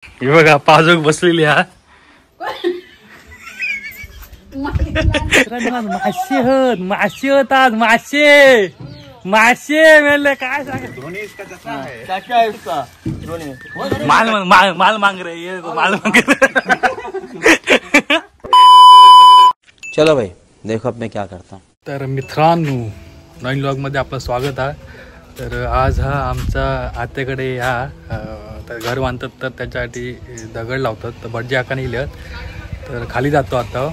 हे बघा पाजोक बसलेली हा मासे होत मासे होतात मासे मासे मेले काय माल माल माल मांग रे ये माल मांग चलो भाई देखो अब मैं क्या करता हूँ। तर मित्रांनो नवीन व्लॉग मध्ये आपलं स्वागत आहे। तर आज हा आमचा आत्याकडे या तर घर बांधतात तर त्याच्यासाठी दगड लावतात तर बड्जे आकाने लिहिलं तर खाली जातो आता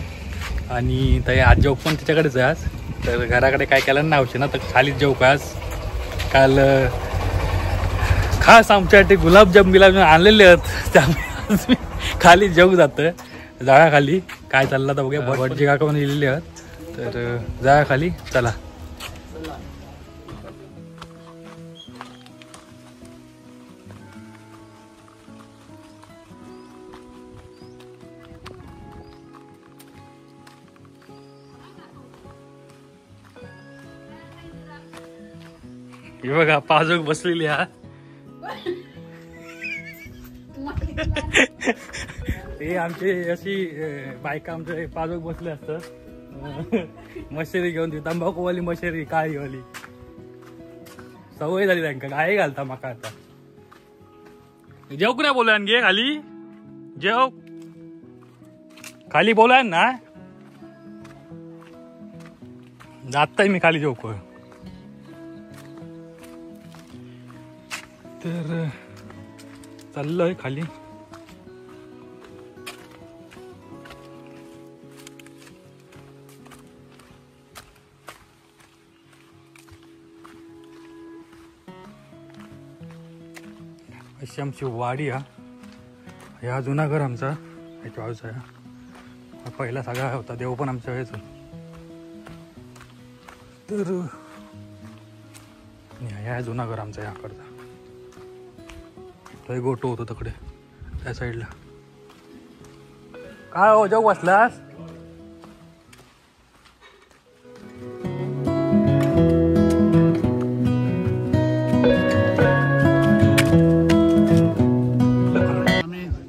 आणि ते आज जेव पण त्याच्याकडेच आहे आज तर घराकडे काय केलं नाही आवश्यक ना तर खालीच जेव का आज काल खास आमच्यासाठी गुलाबजाम आणलेले आहेत त्यामुळे खाली जेव जातं जाळाखाली काय चाललं तर बघूया बड्जे काका पण लिहिलेले आहेत तर जाळाखाली चला। हे बघा पाजोक बसलेली हा हे आमचे अशी बायका आमचे पाजोक बसले असतात मशेरी घेऊन ती तंबाखूवाली मशेरी काळीवाली सवय झाली त्यांना काय घालता माका आता जेव कुणा बोला घे खाली जेव खाली बोला ना जाताय मी खाली जेव तर चाललोय खाली अशी आमची वाडी हा जुना घर आमचा याच्या बाजूचा हा पहिला सगळा होता देव पण आमच्या वेळेच तर ह्या जुना घर आमचा याकडचा तो गोटो होतो तिकडे त्या साईडला काय हो जाऊ बसलास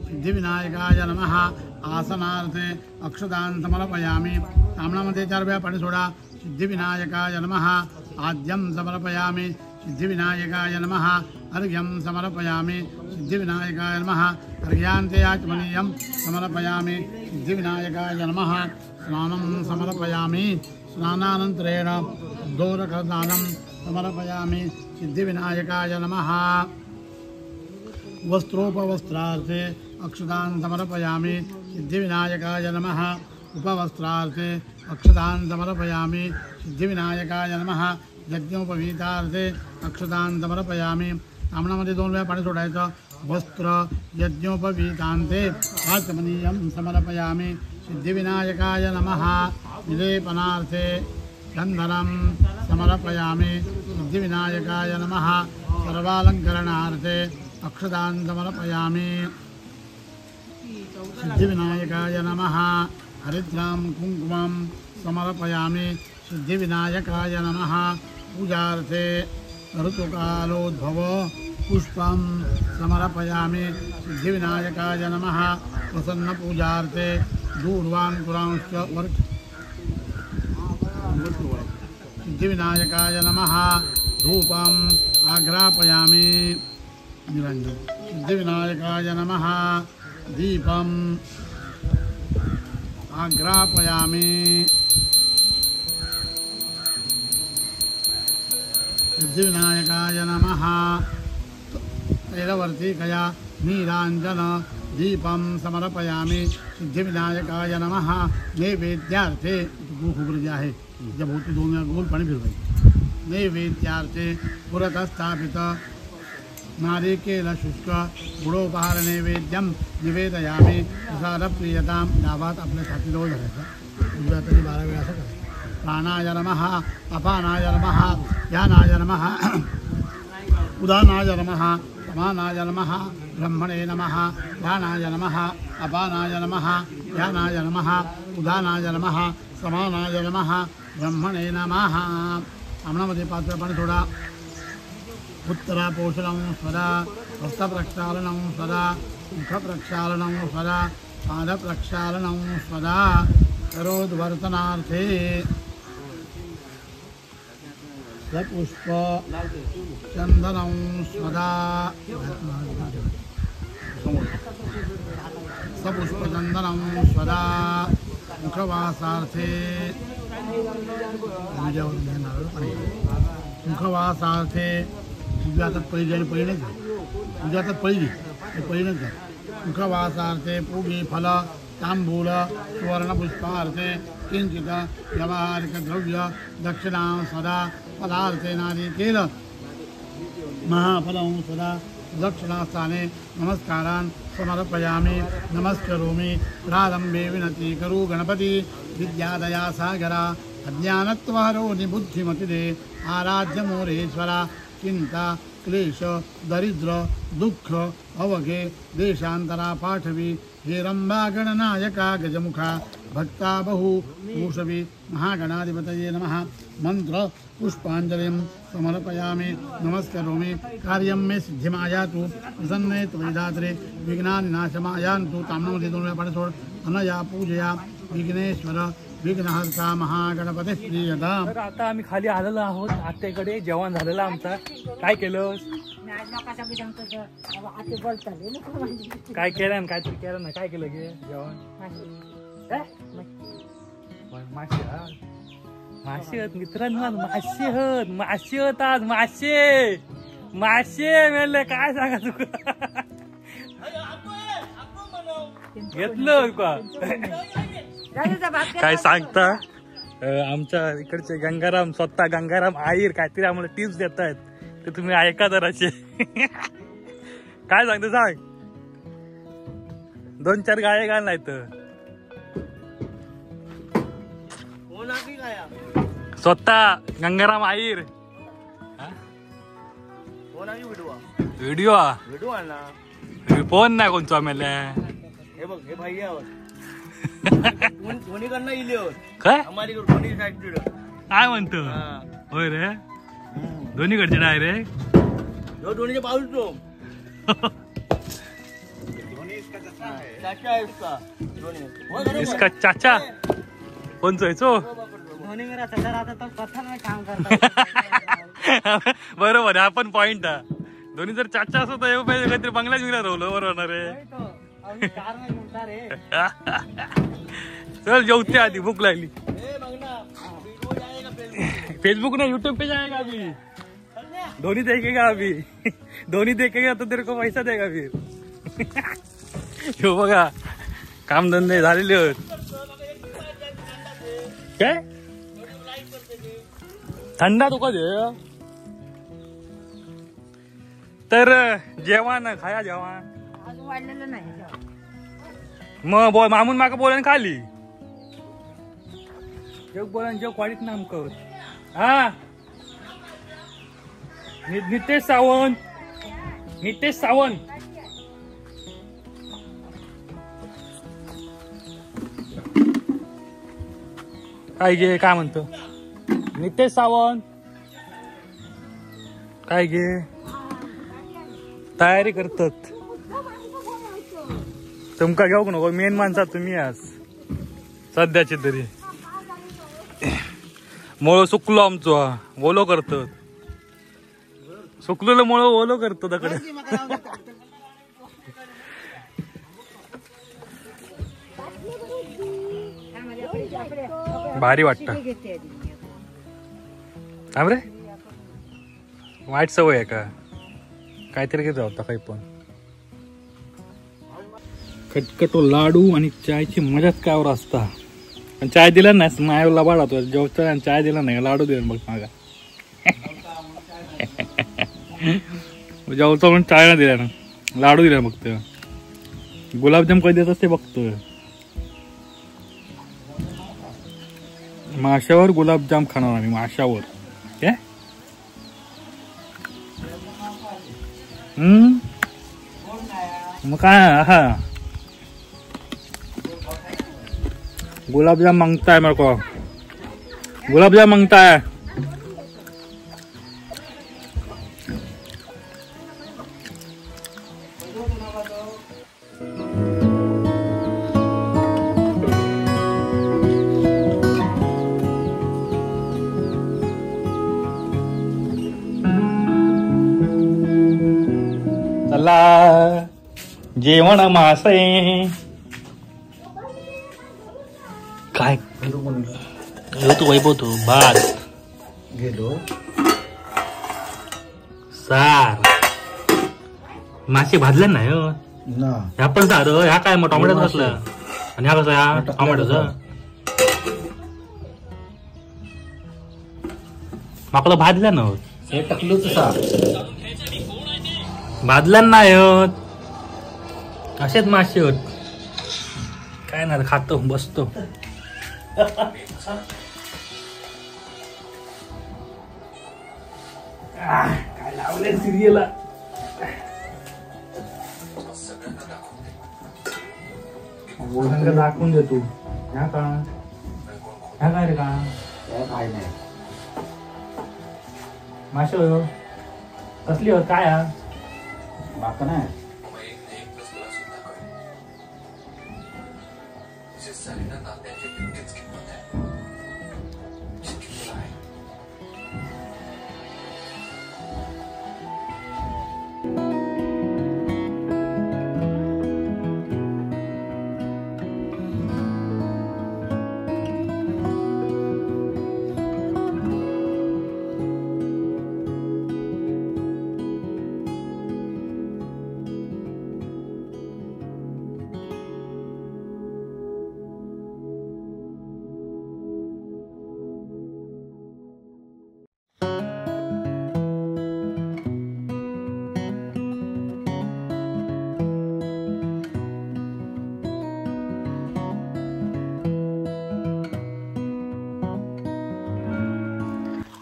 सिद्धिविनायकाय नमः आसनार्थे अक्षदान समर्पयामि ताम्णामध्ये 4 वेळा पाणी सोडा सिद्धिविनायकाय नमः आद्यं समर्पयामि सिद्धिविनायकाय नमः अर्घ्यं समर्पयामि सिद्धिविनायकाय नमः अर्घ्यान्ते आचमनीयं समर्पयामि सिद्धिविनायकाय नमः स्नानं समर्पयामि स्नानानन्तरेण दोरकदानं समर्पयामि सिद्धिविनायकाय नमः वस्त्रोपवस्त्रार्थे अक्षदान समर्पयामि सिद्धिविनायकाय नमः उपवस्त्रार्थे अक्षदान समर्पयामि सिद्धिविनायकाय नमः यज्ञोपवीतार्थे अक्षदान समर्पयामि ताम्णामध्ये 2 वेळा पाणी सोडायचं वस्त्र यज्ञोपवीतान्ते आचमनीयं समर्पयामि सिद्धिविनायकाय नमः विलेपनार्थे चन्दनं समर्पयामि सिद्धिविनायकाय नमः सर्वालङ्करणार्थे अक्षदान समर्पयामि सिद्धिविनायकाय नमः हरिद्रां कुङ्कुमं समर्पयामि सिद्धिविनायकाय नमः पूजार्थे ऋतुकालोद्भव पुष्पं समर्पयामि सिद्धिविनायकाय नमः प्रसन्नपूजार्थे दूर्वाङ्कुरांश्च सिद्धिविनायकाय नमः धूपम् आग्रापयामि निरञ्जन सिद्धिविनायकाय नमः दीपम् आग्रापयामि सिद्धिविनायकाय नमः तैलवर्तिकया नीराञ्जन दीपं समर्पयामि सिद्धिविनायकाय नमः नैवेद्यार्थे गोखुब्रज आहे जब होती 2 वेळा गोल पाणी फिरवायचं नैवेद्यार्थे पुरतः स्थापित नारिकेल शुष्क गुडोपहार नैवेद्यम निवेदयामि प्रसादप्रियतां गावात आपल्या छातीजवळ धरायचं उजव्या तरी 12 वेळा असं करायचं प्राणाय नमः अपानाय नमः ध्यानाय नमः उदानाय नमः समानाय नमः ब्रह्मणे नमः ध्यानाय नमः अपानाय नमः ध्यानाय नमः उदानाय नमः समानाय नमः ब्रह्मणे नमः आमणामध्ये 5 वेळा पाणी सोडा उत्तरा पोषणं स्वदा हस्तप्रक्षालनं स्वदा मुखप्रक्षालनं स्वदा पादप्रक्षालनं स्वदा करोद्वर्तनार्थे सपुष्प चंदनं स्वदा सपुष्पचंदनं स्वदा मुखवासार्थे मुखवासार्थे तुझ्या हातात पळी आणि पळी नाही तुझ्या हातात पळी घे पळी नाही घ्या मुखवासार्थे पूगी फल तांबूल सुवर्णपुष्पार्थे किंचित व्यवहारिक द्रव्य दक्षिणा सदा पदार्थे नारिकेल महाफलं सदा दक्षिणास्थाने नमस्कारान् समर्पयामि नमस्करोमि प्रारंभे विनति करू गणपति विद्यादया सागरा अज्ञानत्वहरो निबुद्धिमतिदे आराध्य मोरेश्वरा चिंता क्लेश दरिद्र दुःख अवघे देशांतरा पाठवी हेरंबा गणनायका गजमुखा भक्ता बहु भूषवी महागणाधिपतये नमः मंत्र पुष्पांजलिं समर्पयामि नमस्करोमि कार्यं मे सिद्धिमायातु प्रसन्ने त्वयिदात्रे विघ्नानि नाशमायान्तु ताम्नमध्ये 2 वेळा पाणी सोड अनया पूजया विघ्नेश्वर विघ्नहर्ता महागणपती प्रियदा. तर आता आम्ही खाली आलेलो आहोत आत्याकडे जेवण झालेलं आमचा. काय केलं काय केलं काय तरी केलं ना काय केलं गे जेवण मासे मासे मित्रांनो मासे होत आज मासे मेले काय सांगा तुका घेतलं का काय सांगता आमच्या इकडचे गंगाराम स्वतः गंगाराम आईर काहीतरी आम्हाला टिप्स देत आहेत ते तुम्ही ऐका जराचे. काय सांगतो सांग 2-4 गाये घाल नाही तर स्वतः गंगाराम आईर व्हिडिओ फोन नाही कोणतो आम्हाला काय काय म्हणतो होय रे दोन्हीकडचे डायरेक्ट दोन्हीचे पाऊलचो इसका चाचा कोणचो याचो बरोबर आहे आपण पॉइंट दोन्ही जर चाचा असतो तर पाहिजे काहीतरी बंगलाच विरा राहलो बरोबर रे. चल जेवते आधी भूक लागली. फेसबुक ना यूट्यूब पे जाएगा अभी धोनी देखेगा अभी धोनी देखेगा तो तेरे को पैसा देगा फिर. बघा कामधंदे झालेले होत काय थंडा तुका दे तर जेवण खाया जेवण मग बोल मामून माका बोलान खाली जग बोलान जग वाढीत नाम कर. हा नितेश सावंत काय गे काय म्हणतो नितेश सावंत काय गे तयारी करतात तुमका घेऊ नको मेन माणसा तुम्ही आज सध्याची तरी मोळ सुकलो आमचो ओलो करतो सुकलेलं मोळ ओलो करतो तकडे भारी वाटत थांब रे वाईट सवय आहे का काहीतरी घेत होता काही पण खटखटो लाडू आणि चायची मजाच कायवर असता. पण चाय दिला नाही मायाला बाळा जेवता आणि चाय दिला नाही लाडू दिला बघ मागा जेवता म्हणून चाय ना दिला ना लाडू दिला बघतो. गुलाबजाम कधी देतात ते बघतो. माशावर गुलाबजाम खाणार आम्ही माशावर काय मग काय हा गुलाबजाम मांगताय मेरे को गुलाबजाम मांगताय. जेवण मासे काय तू वैभव तू भात गेलो सार मासे भाजले नाही हो ना ह्या पण सार ह्या काय मग टोमॅटो कसलं आणि ह्या कसं ह्या टोमॅटोचं माकला भाजल्या ना हे टकलूच सा भाजल्या नाही होत असेच मासे होत काय ना खातो बसतो काय लावले सिरियलला दाखवून दे तू ह्या का ह्या काय रे का काय नाही मासे हो कसली हो काय हा बाका नाही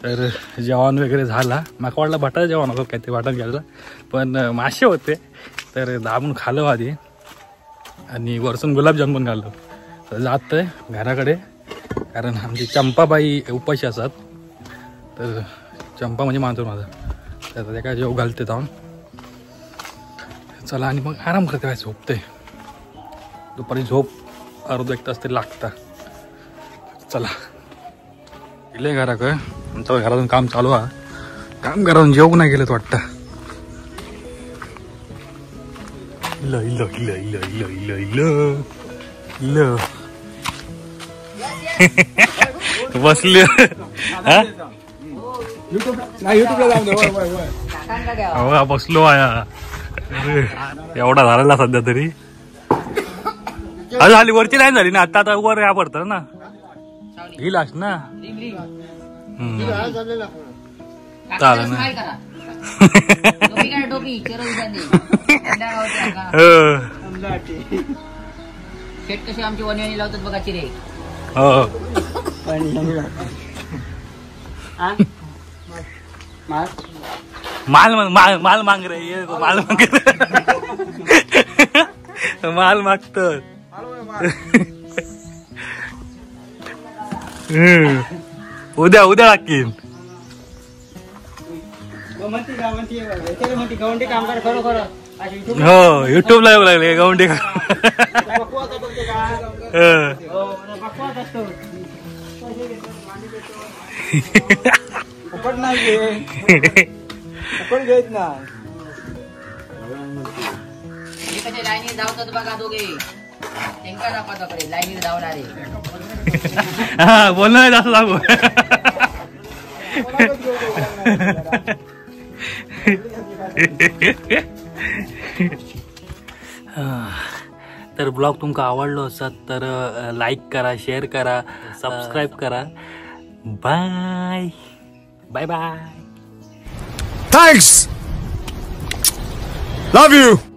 तर जेवण वगैरे झाला माका वाटलं बटाटा जेवण होतं काय ते वाटण घ्यायला पण मासे होते तर दाबून खाल्लं आधी आणि वरसून गुलाबजाम पण खाल्लं तर जात आहे घराकडे कारण आमची चंपाबाई उपाशी असतात तर चंपा म्हणजे मानतो माझा तर ते काय जेव घालते जाऊन चला आणि मग आराम करते काय झोपते दुपारी झोप अर्धा एक तास तरी लागता चला गेले घराकडे आमच्या घरातून काम चालू आहे काम घरातून जेवू नाही गेलेत वाटतं इल इल इल इल इल इल इल इल बसले बसलो आया एवढा झालेला सध्या तरी झाली वरची नाही झाली ना आता आता वर या पडतं ना ही लास्ट ना चालेल ना शेट कशी आमची वनवाणी लावतात बघा चिरे माल माल माल मांग रे माल मांग माल मागत उद्या उद्या लागतील हो युट्यूब ला येऊ लागले गवंडी लाईनी धावतात बघा दोघे त्यांना दाखवताकडे लाईनी धावणारे हा बोल नाही असं सांगू तर ब्लॉग तुमका आवडलो असत तर लाईक करा शेअर करा सबस्क्राईब करा bye bye bye Thanks. Love you.